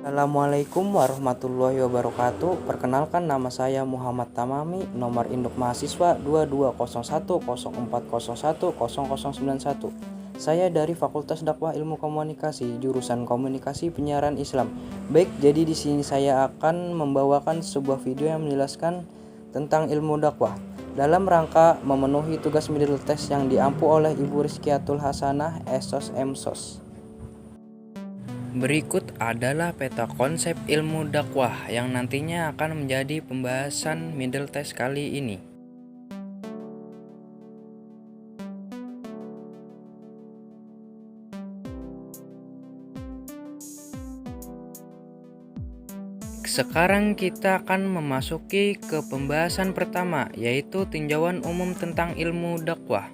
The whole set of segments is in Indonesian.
Assalamualaikum warahmatullahi wabarakatuh. Perkenalkan, nama saya Muhammad Tamami, nomor induk mahasiswa 220104010091. Saya dari Fakultas Dakwah Ilmu Komunikasi, jurusan Komunikasi Penyiaran Islam. Baik, jadi di sini saya akan membawakan sebuah video yang menjelaskan tentang ilmu dakwah dalam rangka memenuhi tugas middle test yang diampu oleh Ibu Rizkiatul Hasanah, Esos Emsos. Berikut adalah peta konsep ilmu dakwah yang nantinya akan menjadi pembahasan middle test kali ini. Sekarang kita akan memasuki ke pembahasan pertama, yaitu tinjauan umum tentang ilmu dakwah.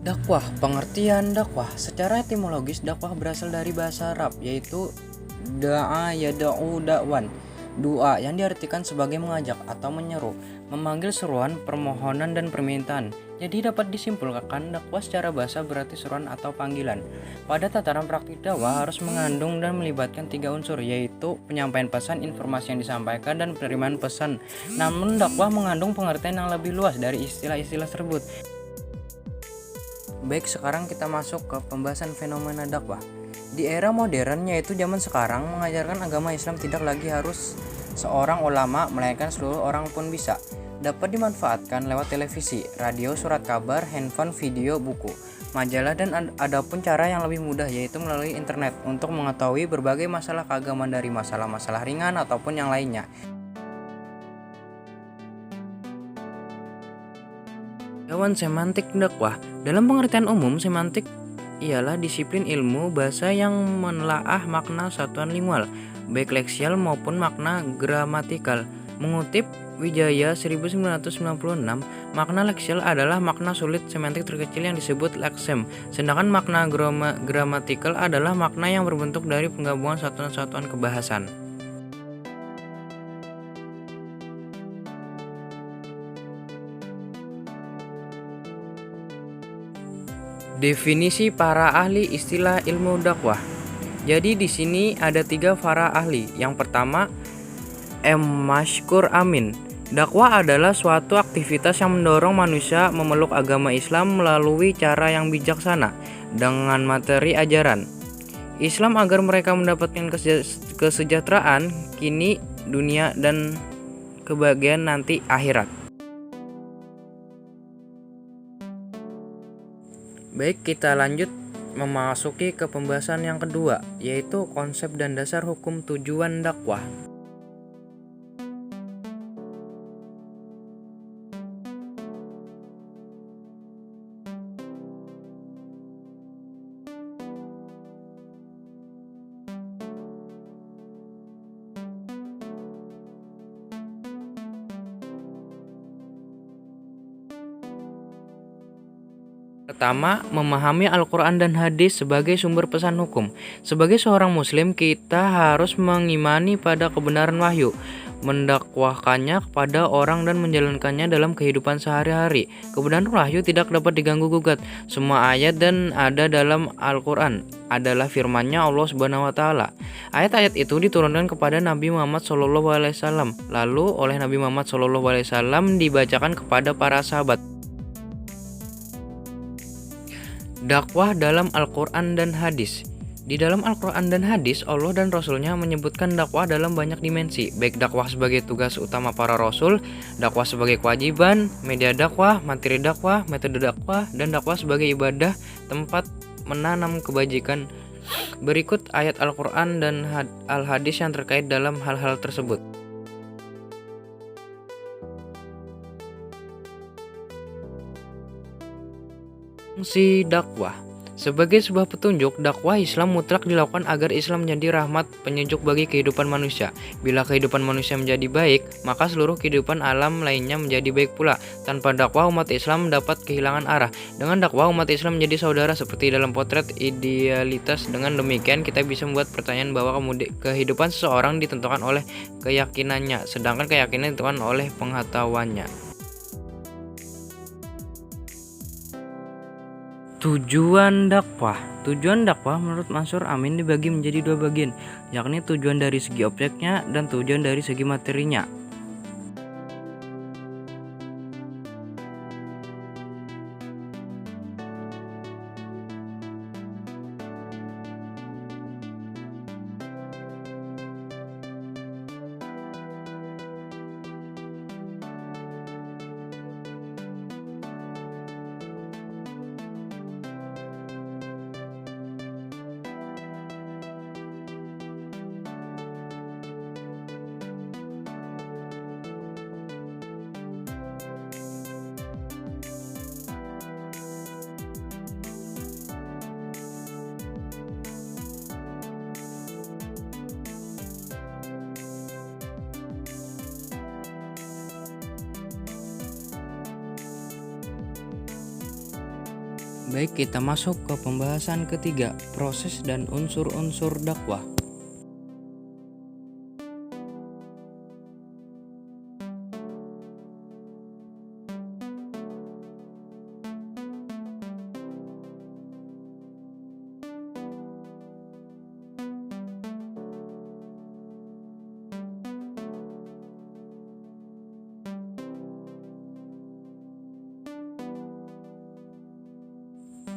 Dakwah, pengertian dakwah. Secara etimologis, dakwah berasal dari bahasa Arab, yaitu da'a yada'u da'wan. Doa yang diartikan sebagai mengajak atau menyeru, memanggil seruan, permohonan, dan permintaan. Jadi dapat disimpulkan dakwah secara bahasa berarti seruan atau panggilan. Pada tataran praktik dakwah harus mengandung dan melibatkan 3 unsur, yaitu penyampaian pesan, informasi yang disampaikan, dan penerimaan pesan. Namun dakwah mengandung pengertian yang lebih luas dari istilah-istilah tersebut. Baik, sekarang kita masuk ke pembahasan fenomena dakwah. Di era modern, yaitu zaman sekarang, mengajarkan agama Islam tidak lagi harus seorang ulama, melainkan seluruh orang pun bisa. Dapat dimanfaatkan lewat televisi, radio, surat kabar, handphone, video, buku, majalah, dan ada pun cara yang lebih mudah, yaitu melalui internet untuk mengetahui berbagai masalah keagamaan, dari masalah-masalah ringan ataupun yang lainnya. Tinjauan semantik dakwah. Dalam pengertian umum, semantik ialah disiplin ilmu bahasa yang menelaah makna satuan lingual, baik leksial maupun makna gramatikal. Mengutip Wijaya 1996, makna leksial adalah makna sulit semantik terkecil yang disebut leksem, sedangkan makna gramatikal adalah makna yang berbentuk dari penggabungan satuan-satuan kebahasan. Definisi para ahli istilah ilmu dakwah. Jadi di sini ada 3 para ahli. Yang pertama, M. Mashkur Amin. Dakwah adalah suatu aktivitas yang mendorong manusia memeluk agama Islam melalui cara yang bijaksana dengan materi ajaran Islam agar mereka mendapatkan kesejahteraan kini, dunia, dan kebahagiaan nanti akhirat. Baik, kita lanjut memasuki ke pembahasan yang kedua, yaitu konsep dan dasar hukum tujuan dakwah. Pertama, memahami Al-Quran dan hadis sebagai sumber pesan hukum. Sebagai seorang muslim, kita harus mengimani pada kebenaran wahyu, mendakwahkannya kepada orang dan menjalankannya dalam kehidupan sehari-hari. Kebenaran wahyu tidak dapat diganggu-gugat. Semua ayat dan ada dalam Al-Quran adalah firman-Nya Allah Subhanahu wa taala. Ayat-ayat itu diturunkan kepada Nabi Muhammad SAW, lalu oleh Nabi Muhammad SAW dibacakan kepada para sahabat. Dakwah dalam Al-Quran dan hadis. Di dalam Al-Quran dan hadis, Allah dan Rasul-Nya menyebutkan dakwah dalam banyak dimensi, baik dakwah sebagai tugas utama para Rasul, dakwah sebagai kewajiban, media dakwah, materi dakwah, metode dakwah, dan dakwah sebagai ibadah, tempat menanam kebajikan. Berikut ayat Al-Quran dan Al-Hadis yang terkait dalam hal-hal tersebut. Fungsi dakwah. Sebagai sebuah petunjuk, dakwah Islam mutlak dilakukan agar Islam menjadi rahmat penyejuk bagi kehidupan manusia. Bila kehidupan manusia menjadi baik, maka seluruh kehidupan alam lainnya menjadi baik pula. Tanpa dakwah, umat Islam dapat kehilangan arah. Dengan dakwah, umat Islam menjadi saudara seperti dalam potret idealitas. Dengan demikian, kita bisa membuat pertanyaan bahwa kehidupan seseorang ditentukan oleh keyakinannya, sedangkan keyakinan ditentukan oleh pengetahuannya. Tujuan dakwah. Tujuan dakwah menurut Mansur Amin dibagi menjadi dua bagian, yakni tujuan dari segi objeknya dan tujuan dari segi materinya. Baik, kita masuk ke pembahasan ketiga, proses dan unsur-unsur dakwah.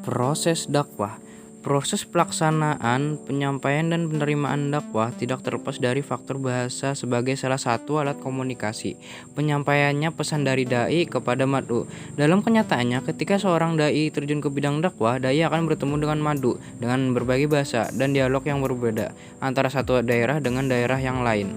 Proses dakwah. Proses pelaksanaan, penyampaian dan penerimaan dakwah tidak terlepas dari faktor bahasa sebagai salah satu alat komunikasi. Penyampaiannya pesan dari dai kepada mad'u. Dalam kenyataannya, ketika seorang dai terjun ke bidang dakwah, dai akan bertemu dengan mad'u dengan berbagai bahasa dan dialog yang berbeda antara satu daerah dengan daerah yang lain.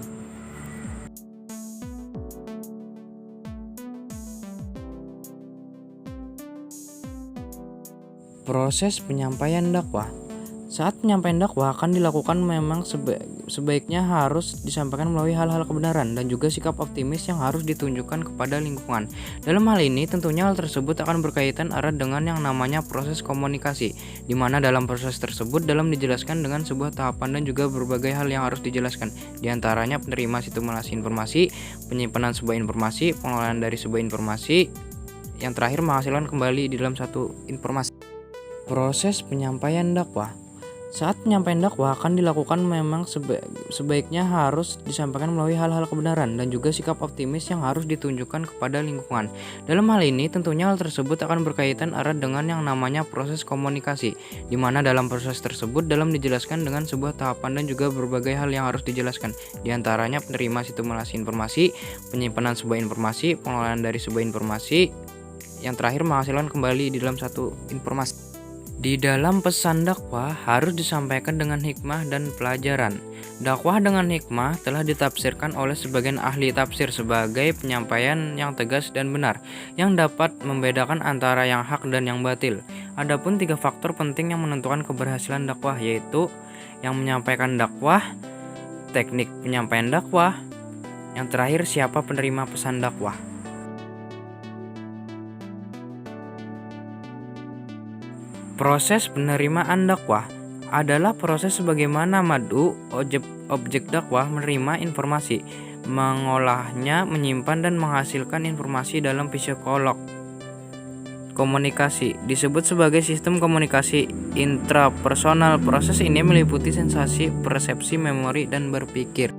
Proses penyampaian dakwah. Saat penyampaian dakwah akan dilakukan memang sebaiknya harus disampaikan melalui hal-hal kebenaran dan juga sikap optimis yang harus ditunjukkan kepada lingkungan. Dalam hal ini tentunya hal tersebut akan berkaitan erat dengan yang namanya proses komunikasi, di mana dalam proses tersebut dalam dijelaskan dengan sebuah tahapan dan juga berbagai hal yang harus dijelaskan. Di antaranya penerima simulasi informasi, penyimpanan sebuah informasi, pengelolaan dari sebuah informasi, yang terakhir menghasilkan kembali di dalam satu informasi. Proses penyampaian dakwah. Saat penyampaian dakwah akan dilakukan memang sebaiknya harus disampaikan melalui hal-hal kebenaran dan juga sikap optimis yang harus ditunjukkan kepada lingkungan. Dalam hal ini tentunya hal tersebut akan berkaitan erat dengan yang namanya proses komunikasi, di mana dalam proses tersebut dalam dijelaskan dengan sebuah tahapan dan juga berbagai hal yang harus dijelaskan. Di antaranya penerima simulasi informasi, penyimpanan sebuah informasi, pengelolaan dari sebuah informasi, yang terakhir menghasilkan kembali di dalam satu informasi. Di dalam pesan dakwah harus disampaikan dengan hikmah dan pelajaran. Dakwah dengan hikmah telah ditafsirkan oleh sebagian ahli tafsir sebagai penyampaian yang tegas dan benar, yang dapat membedakan antara yang hak dan yang batil. Adapun 3 faktor penting yang menentukan keberhasilan dakwah, yaitu yang menyampaikan dakwah, teknik penyampaian dakwah, yang terakhir siapa penerima pesan dakwah. Proses penerimaan dakwah adalah proses sebagaimana mad'u, objek dakwah, menerima informasi, mengolahnya, menyimpan dan menghasilkan informasi dalam psikolog komunikasi. Disebut sebagai sistem komunikasi intrapersonal. Proses ini meliputi sensasi, persepsi, memori, dan berpikir.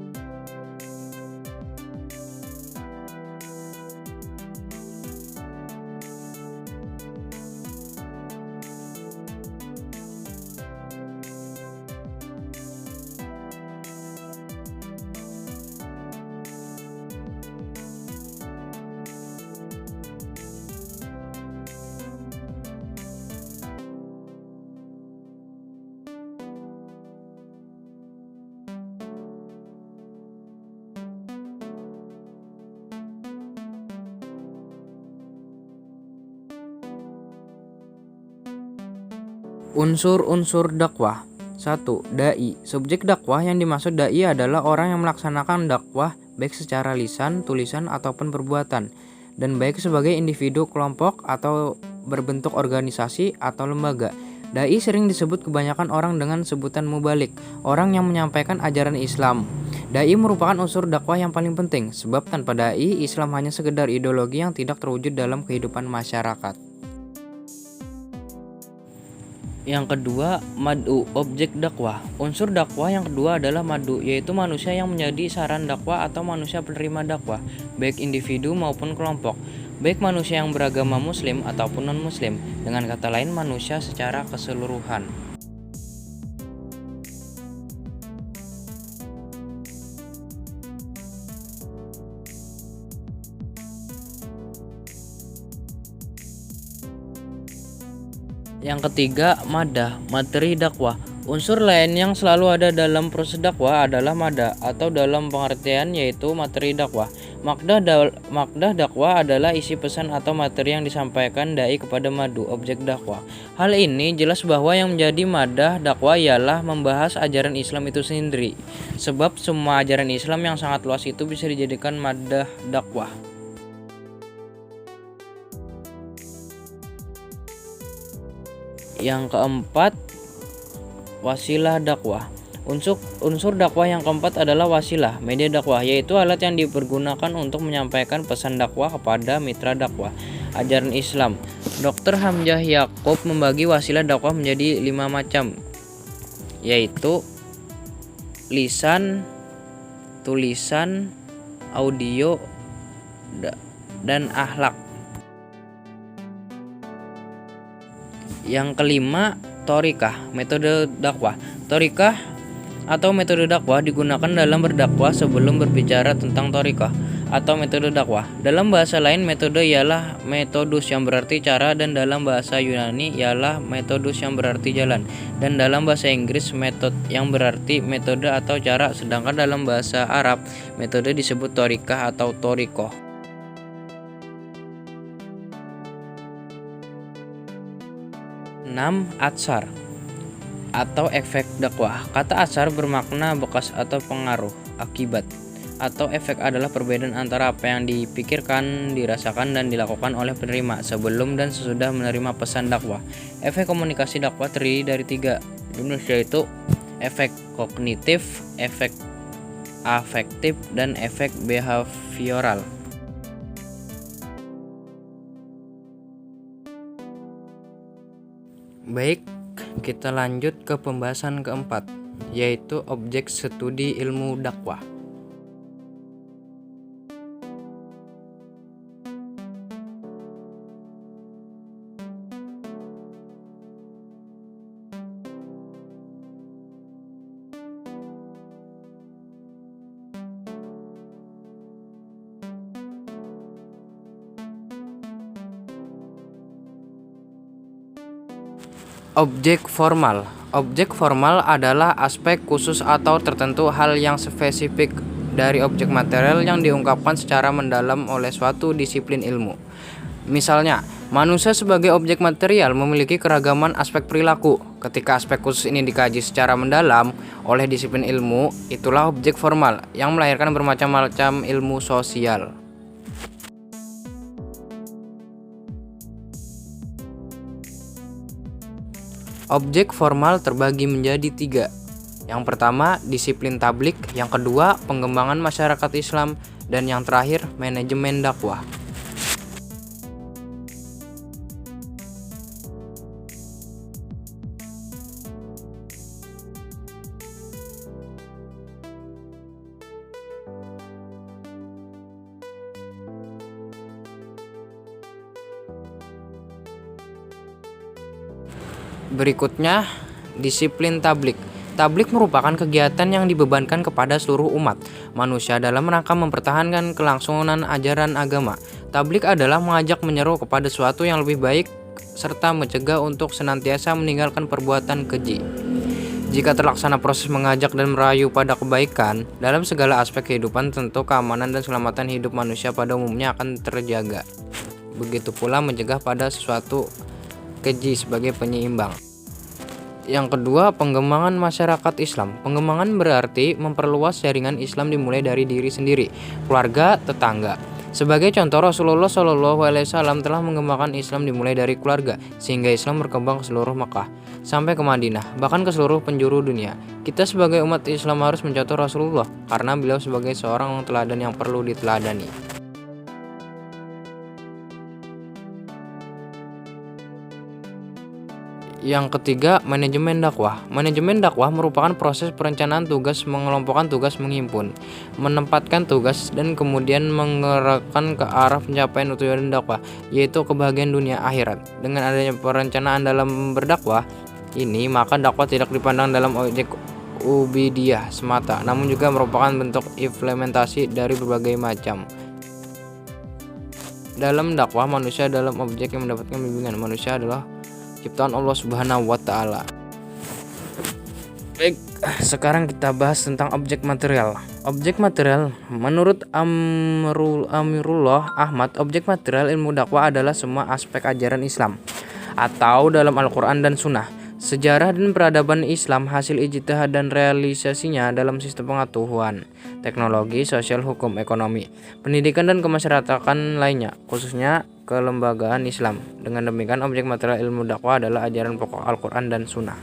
Unsur-unsur dakwah. 1. Dai. Subjek dakwah yang dimaksud dai adalah orang yang melaksanakan dakwah baik secara lisan, tulisan, ataupun perbuatan, dan baik sebagai individu, kelompok, atau berbentuk organisasi atau lembaga. Dai sering disebut kebanyakan orang dengan sebutan mubalik, orang yang menyampaikan ajaran Islam. Dai merupakan unsur dakwah yang paling penting, sebab tanpa dai, Islam hanya sekedar ideologi yang tidak terwujud dalam kehidupan masyarakat. Yang kedua, mad'u, objek dakwah. Unsur dakwah yang kedua adalah mad'u, yaitu manusia yang menjadi saran dakwah atau manusia penerima dakwah, baik individu maupun kelompok, baik manusia yang beragama muslim ataupun non-muslim, dengan kata lain manusia secara keseluruhan. Yang ketiga, madah, materi dakwah. Unsur lain yang selalu ada dalam proses dakwah adalah madah, atau dalam pengertian yaitu materi dakwah. Makdah dakwah adalah isi pesan atau materi yang disampaikan dai kepada madu, objek dakwah. Hal ini jelas bahwa yang menjadi madah dakwah ialah membahas ajaran Islam itu sendiri. Sebab semua ajaran Islam yang sangat luas itu bisa dijadikan madah dakwah. Yang keempat, wasilah dakwah. Unsur dakwah yang keempat adalah wasilah, media dakwah, yaitu alat yang dipergunakan untuk menyampaikan pesan dakwah kepada mitra dakwah ajaran Islam. Dr. Hamzah Yaqub membagi wasilah dakwah menjadi 5 macam, yaitu lisan, tulisan, audio, dan akhlak. Yang kelima, thorikah, metode dakwah. Thorikah atau metode dakwah digunakan dalam berdakwah sebelum berbicara tentang thorikah atau metode dakwah. Dalam bahasa lain, metode ialah metodus yang berarti cara, dan dalam bahasa Yunani ialah metodus yang berarti jalan, dan dalam bahasa Inggris metode yang berarti metode atau cara, sedangkan dalam bahasa Arab metode disebut thorikah atau thorikoh. 6. Atsar atau efek dakwah. Kata atsar bermakna bekas atau pengaruh, akibat, atau efek adalah perbedaan antara apa yang dipikirkan, dirasakan, dan dilakukan oleh penerima sebelum dan sesudah menerima pesan dakwah. Efek komunikasi dakwah terdiri dari 3 jenis, yaitu efek kognitif, efek afektif, dan efek behavioral. Baik, kita lanjut ke pembahasan keempat, yaitu objek studi ilmu dakwah. Objek formal. Objek formal adalah aspek khusus atau tertentu hal yang spesifik dari objek material yang diungkapkan secara mendalam oleh suatu disiplin ilmu. Misalnya, manusia sebagai objek material memiliki keragaman aspek perilaku. Ketika aspek khusus ini dikaji secara mendalam oleh disiplin ilmu, itulah objek formal yang melahirkan bermacam-macam ilmu sosial. Objek formal terbagi menjadi 3. Yang pertama, disiplin tablik. Yang kedua, pengembangan masyarakat Islam. Dan yang terakhir, manajemen dakwah. Berikutnya, disiplin tablik. Tablik merupakan kegiatan yang dibebankan kepada seluruh umat manusia dalam rangka mempertahankan kelangsungan ajaran agama. Tablik adalah mengajak menyeru kepada sesuatu yang lebih baik serta mencegah untuk senantiasa meninggalkan perbuatan keji. Jika terlaksana proses mengajak dan merayu pada kebaikan dalam segala aspek kehidupan, tentu keamanan dan keselamatan hidup manusia pada umumnya akan terjaga. Begitu pula mencegah pada sesuatu keji sebagai penyeimbang. Yang kedua, pengembangan masyarakat Islam. Pengembangan berarti memperluas jaringan Islam dimulai dari diri sendiri, keluarga, tetangga. Sebagai contoh, Rasulullah SAW telah mengembangkan Islam dimulai dari keluarga, sehingga Islam berkembang ke seluruh Mekah, sampai ke Madinah, bahkan ke seluruh penjuru dunia. Kita sebagai umat Islam harus mencontoh Rasulullah, karena beliau sebagai seorang teladan yang perlu diteladani. Yang ketiga, manajemen dakwah. Manajemen dakwah merupakan proses perencanaan tugas, mengelompokkan tugas, menghimpun, menempatkan tugas, dan kemudian menggerakkan ke arah pencapaian tujuan dakwah, yaitu kebahagiaan dunia akhirat. Dengan adanya perencanaan dalam berdakwah ini, maka dakwah tidak dipandang dalam objek ubudiyah semata, namun juga merupakan bentuk implementasi dari berbagai macam. Dalam dakwah, manusia dalam objek yang mendapatkan bimbingan. Manusia adalah ciptaan Allah Subhanahu wa Ta'ala. Baik, sekarang kita bahas tentang objek material. Objek material, menurut Amirullah Ahmad, objek material ilmu dakwah adalah semua aspek ajaran Islam atau dalam Al-Quran dan Sunnah. Sejarah dan peradaban Islam, hasil ijtihad dan realisasinya dalam sistem pengetahuan, teknologi, sosial, hukum, ekonomi, pendidikan, dan kemasyarakatan lainnya, khususnya kelembagaan Islam. Dengan demikian, objek material ilmu dakwah adalah ajaran pokok Al-Quran dan Sunnah.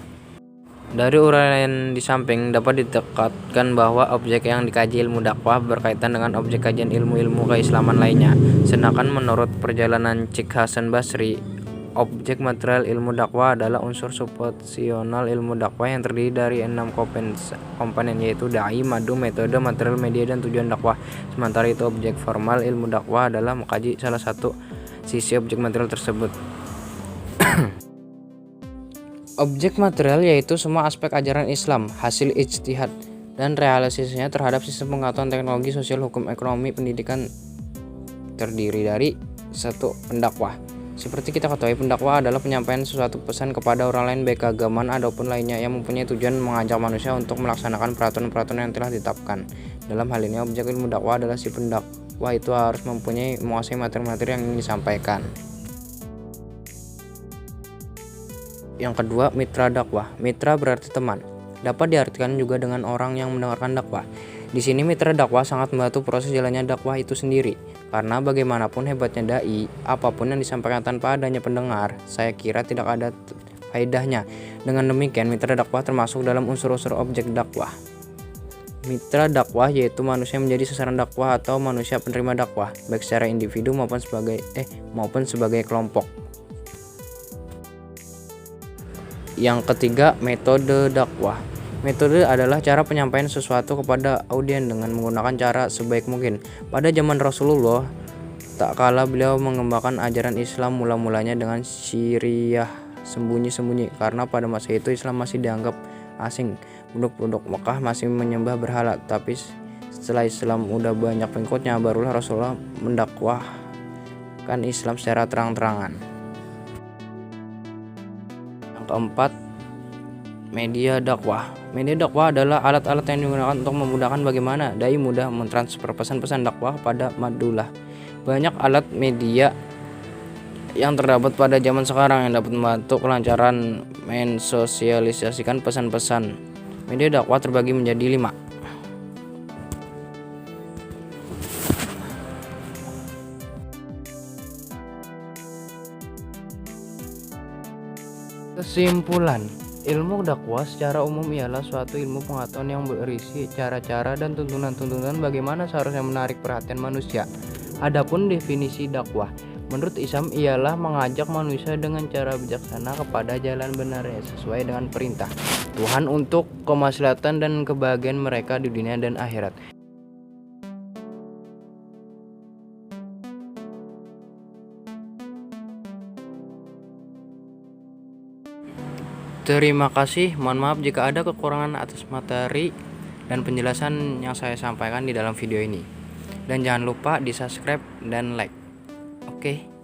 Dari uraian di samping dapat ditekatkan bahwa objek yang dikaji ilmu dakwah berkaitan dengan objek kajian ilmu-ilmu keislaman lainnya. Sedangkan menurut perjalanan Syekh Hasan Basri, objek material ilmu dakwah adalah unsur substansial ilmu dakwah yang terdiri dari 6 komponen, yaitu dai, madu, metode, material, media, dan tujuan dakwah. Sementara itu, objek formal ilmu dakwah adalah mengkaji salah satu sisi objek material tersebut. Objek material yaitu semua aspek ajaran Islam, hasil ijtihad dan realisasinya terhadap sistem pengetahuan, teknologi, sosial, hukum, ekonomi, pendidikan, terdiri dari 1. Pendakwah. Seperti kita ketahui, pendakwah adalah penyampaian sesuatu pesan kepada orang lain, baik keagamaan ataupun lainnya, yang mempunyai tujuan mengajak manusia untuk melaksanakan peraturan-peraturan yang telah ditetapkan. Dalam hal ini, objek ilmu dakwah adalah si pendakwah itu harus menguasai materi-materi yang ingin disampaikan. Yang kedua, mitra dakwah. Mitra berarti teman. Dapat diartikan juga dengan orang yang mendengarkan dakwah. Di sini mitra dakwah sangat membantu proses jalannya dakwah itu sendiri. Karena bagaimanapun hebatnya dai, apapun yang disampaikan tanpa adanya pendengar, saya kira tidak ada faedahnya. Dengan demikian, mitra dakwah termasuk dalam unsur-unsur objek dakwah. Mitra dakwah yaitu manusia menjadi sasaran dakwah atau manusia penerima dakwah, baik secara individu maupun sebagai kelompok. Yang ketiga, metode dakwah. Metode adalah cara penyampaian sesuatu kepada audien dengan menggunakan cara sebaik mungkin. Pada zaman Rasulullah, tak kala beliau mengembangkan ajaran Islam mula-mulanya dengan syiriah, sembunyi-sembunyi, karena pada masa itu Islam masih dianggap asing. Penduduk Mekah masih menyembah berhala, tapi setelah Islam udah banyak pengikutnya, barulah Rasulullah mendakwahkan Islam secara terang-terangan. Yang keempat, media dakwah. Media dakwah adalah alat-alat yang digunakan untuk memudahkan bagaimana dai mudah mentransfer pesan-pesan dakwah pada madullah. Banyak alat media yang terdapat pada zaman sekarang yang dapat membantu kelancaran mensosialisasikan pesan-pesan. Media dakwah terbagi menjadi 5. Kesimpulan, ilmu dakwah secara umum ialah suatu ilmu pengetahuan yang berisi cara-cara dan tuntunan-tuntunan bagaimana seharusnya menarik perhatian manusia. Adapun definisi dakwah menurut Islam ialah mengajak manusia dengan cara bijaksana kepada jalan benar sesuai dengan perintah Tuhan untuk kemaslahatan dan kebahagiaan mereka di dunia dan akhirat. Terima kasih, mohon maaf jika ada kekurangan atas materi dan penjelasan yang saya sampaikan di dalam video ini. Dan jangan lupa di subscribe dan like. Oke.